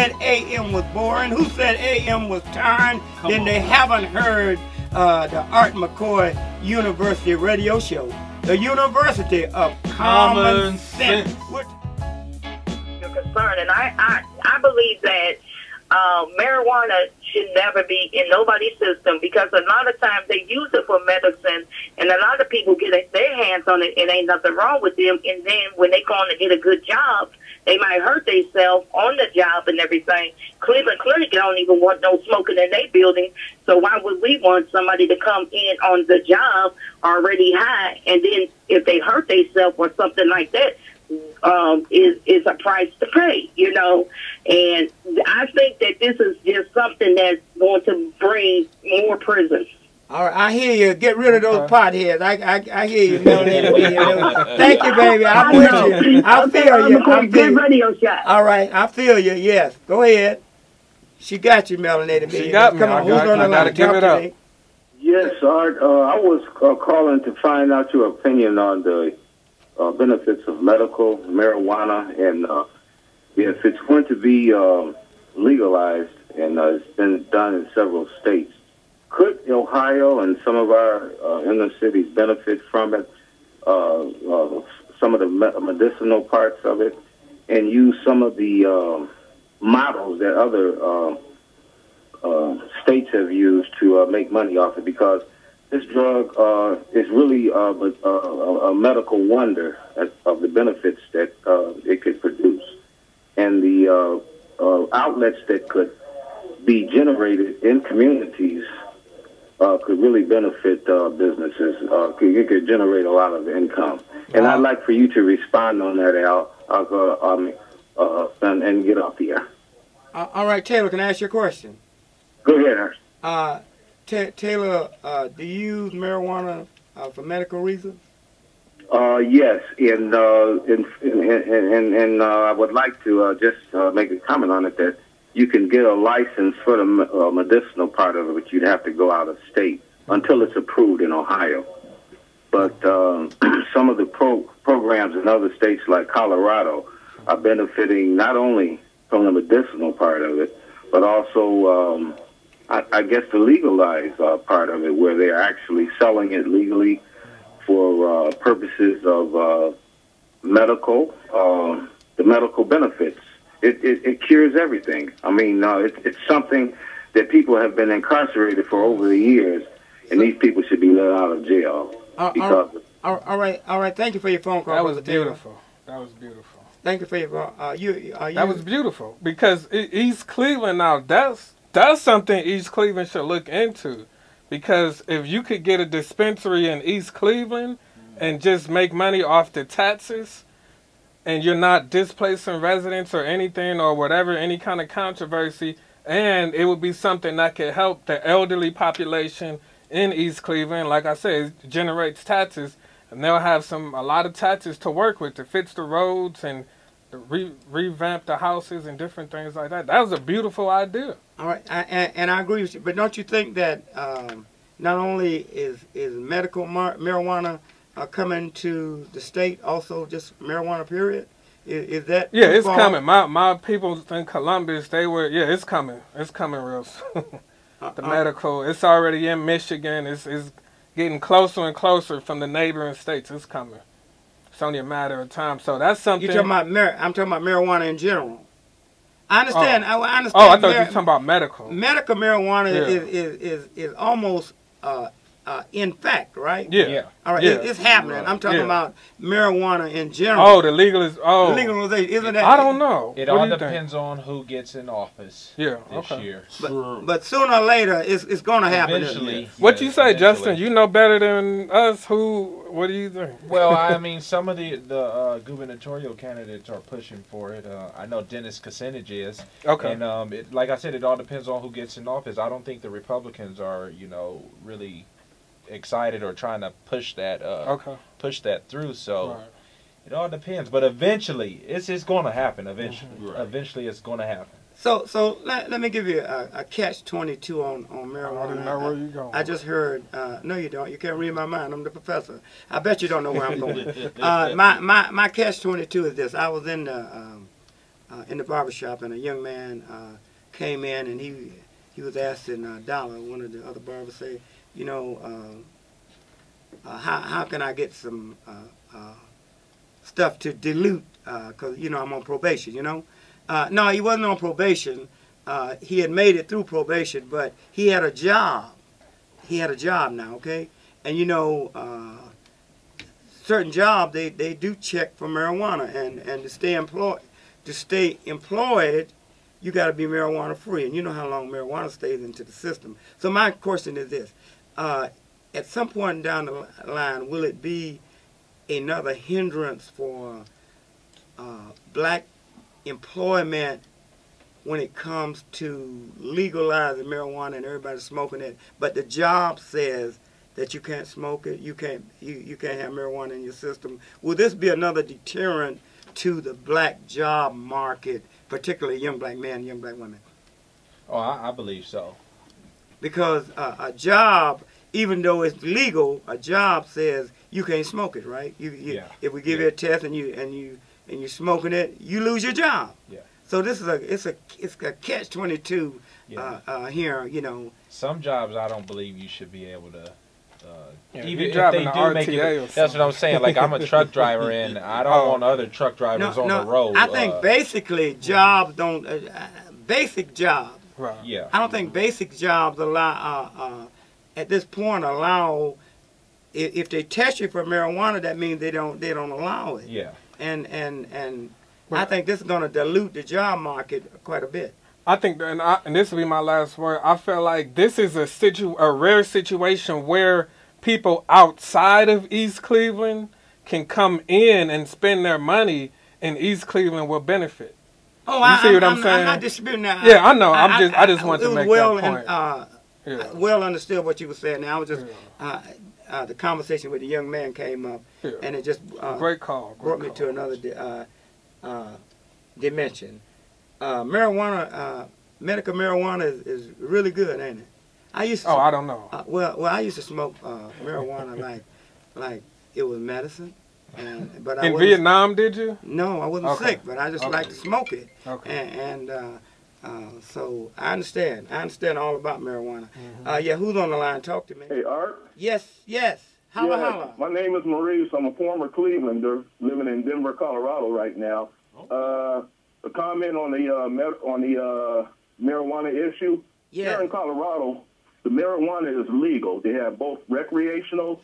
said AM was boring? Who said AM was tiring? Then they haven't heard the Art McCoy University radio show. The University of Common Sense. Your concern, and I believe that marijuana should never be in nobody's system, because a lot of times they use it for medicine, and a lot of people get their hands on it and ain't nothing wrong with them, and then when they go on to get a good job, they might hurt themselves on the job and everything. Cleveland Clinic don't even want no smoking in their building, so why would we want somebody to come in on the job already high, and then if they hurt themselves or something like that, is a price to pay, you know? And I think that this is just something that's going to bring more prisons. All right, I hear you. Get rid of those potheads. I hear you, Melanated Media. Thank you, baby. I'm with you. I feel you. I'm good radio shot. All right, I feel you. Yes, go ahead. She got you, Melanated Media. She got me. Come on, who's on the line? Give it up. Yes, Art. I was calling to find out your opinion on the benefits of medical marijuana, and if it's going to be legalized, and it's been done in several states. Could Ohio and some of our inner cities benefit from it, some of the medicinal parts of it, and use some of the models that other states have used to make money off it? Because this drug is really a medical wonder of the benefits that it could produce. And the outlets that could be generated in communities could really benefit businesses. It could generate a lot of income. And I'd like for you to respond on that, Al, and get off the air. All right, Taylor, can I ask you a question? Go ahead, Art. Taylor, do you use marijuana for medical reasons? Yes, and I would like to just make a comment on it, that you can get a license for the medicinal part of it, but you'd have to go out of state until it's approved in Ohio. But some of the programs in other states like Colorado are benefiting not only from the medicinal part of it, but also I guess the legalized part of it, where they're actually selling it legally for purposes of medical, the medical benefits. It cures everything. I mean, it's something that people have been incarcerated for over the years, and these people should be let out of jail. All right. Thank you for your phone call. That was beautiful. That was beautiful. Thank you for your phone. That was beautiful, because East Cleveland now, that's something East Cleveland should look into. Because if you could get a dispensary in East Cleveland and just make money off the taxes, and you're not displacing residents or anything or whatever, any kind of controversy, and it would be something that could help the elderly population in East Cleveland. Like I said, it generates taxes, and they'll have a lot of taxes to work with to fix the roads and revamp the houses and different things like that. That was a beautiful idea. All right, and I agree with you. But don't you think that not only is medical marijuana coming to the state, also just marijuana period? Is that it's coming. My people in Columbus, it's coming. It's coming real soon. The medical, it's already in Michigan. It's getting closer and closer from the neighboring states. It's coming. It's only a matter of time. So that's something. I'm talking about marijuana in general. I understand. I understand. Oh, I thought you were talking about medical. Medical marijuana is almost in fact, right? Yeah. All right, it's happening. I'm talking about marijuana in general. Oh, the legalization. Isn't that? I don't know. It all depends on who gets in office this year. But sooner or later, it's going to happen. Eventually. What you say, Justin? You know better than us. What do you think? Well, I mean, some of the gubernatorial candidates are pushing for it. I know Dennis Kucinich is. Okay. And like I said, it all depends on who gets in office. I don't think the Republicans are, really excited or trying to push that through. So it all depends. But eventually, it's going to happen. Eventually, it's going to happen. So let me give you a catch-22 on marijuana. I didn't know where you're going. I just heard. No, you don't. You can't read my mind. I'm the professor. I bet you don't know where I'm going. My catch-22 is this. I was in in the barbershop, and a young man came in, and he was asking Dollar, one of the other barbers, say, you know, how can I get some stuff to dilute, because, you know, I'm on probation, you know. No, he wasn't on probation. He had made it through probation, but he had a job. He had a job now, okay? And, you know, certain jobs, they do check for marijuana, and to stay employed, you got to be marijuana free. And you know how long marijuana stays into the system. So my question is this. At some point down the line, will it be another hindrance for black employment when it comes to legalizing marijuana and everybody smoking it, but the job says that you can't smoke it, you can't have marijuana in your system? Will this be another deterrent to the black job market, particularly young black men, young black women? Oh, I believe so. Because a job, even though it's legal, a job says you can't smoke it, right? If we give you a test and you're smoking it, you lose your job. Yeah. So this is it's a catch-22 here, you know. Some jobs I don't believe you should be able to. Even if they do make it, that's what I'm saying. Like, I'm a truck driver, and I don't want other truck drivers on the road. I think basically jobs don't basic jobs. Right. Yeah. I don't think basic jobs allow at this point allow. If they test you for marijuana, that means they don't allow it. Yeah. And I think this is going to dilute the job market quite a bit. I think, and this will be my last word, I feel like this is a rare situation where people outside of East Cleveland can come in and spend their money, and East Cleveland will benefit. Oh, you see what I'm saying? I'm not disputing that. Yeah, I know. I just want to make that point. Well understood what you were saying. Now I was just the conversation with the young man came up, and it just great call. Brought me to another dimension. Marijuana, medical marijuana is really good, ain't it? I don't know. Well, I used to smoke marijuana like it was medicine. But in Vietnam, did you? No, I wasn't sick, but I just like to smoke it. Okay. So I understand. I understand all about marijuana. Yeah, who's on the line? Talk to me. Hey, Art? Yes. Holla, holla. My name is Maurice. I'm a former Clevelander living in Denver, Colorado right now. A comment on the marijuana issue. Yeah. Here in Colorado, the marijuana is legal. They have both recreational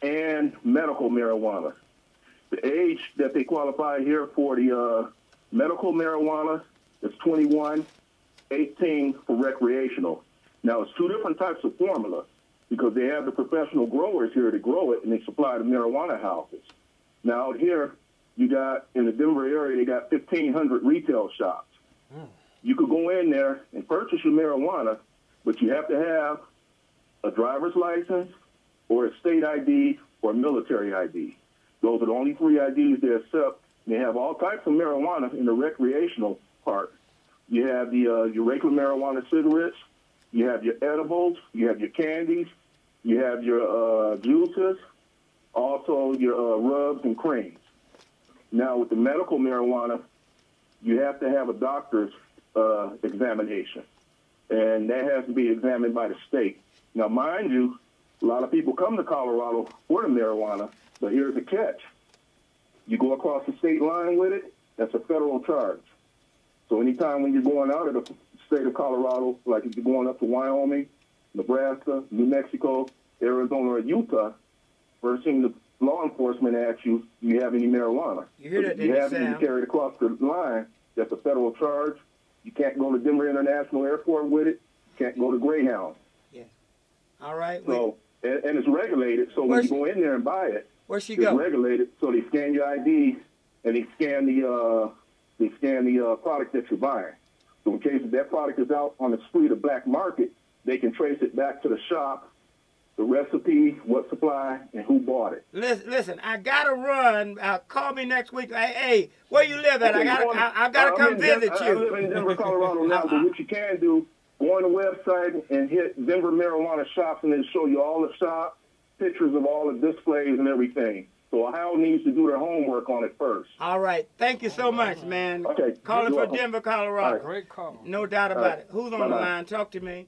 and medical marijuana. The age that they qualify here for the medical marijuana is 21, 18 for recreational. Now, it's two different types of formula because they have the professional growers here to grow it, and they supply the marijuana houses. Now, out here, you got, in the Denver area, they got 1,500 retail shops. You could go in there and purchase your marijuana, but you have to have a driver's license or a state ID or a military ID. Those are the only three IDs they accept. They have all types of marijuana in the recreational part. You have your regular marijuana cigarettes, you have your edibles, you have your candies, you have your juices, also your rubs and creams. Now, with the medical marijuana, you have to have a doctor's examination, and that has to be examined by the state. Now, mind you, a lot of people come to Colorado for the marijuana, but here's the catch. You go across the state line with it, that's a federal charge. So anytime when you're going out of the state of Colorado, like if you're going up to Wyoming, Nebraska, New Mexico, Arizona, or Utah, first thing the law enforcement asks you, do you have any marijuana? You hear that, if you have any carried across the line, that's a federal charge. You can't go to Denver International Airport with it. You can't go to Greyhound. Yeah. All right. So, and it's regulated, so when you go in there and buy it, where's she it's regulated, so they scan your ID and they scan the product that you're buying. So in case that product is out on the street or black market, they can trace it back to the shop, the recipe, what supply, and who bought it. Listen, I gotta run. Call me next week. Hey, where you live at? I gotta come visit you. I live in Denver, Colorado now, but what you can do, go on the website and hit Denver marijuana shops, and it'll show you all the shops pictures of all the displays and everything. So Ohio needs to do their homework on it first. All right. Thank you so much, man. Okay. Calling for Denver, Colorado. Great call. No doubt about it. Who's on the line? Talk to me.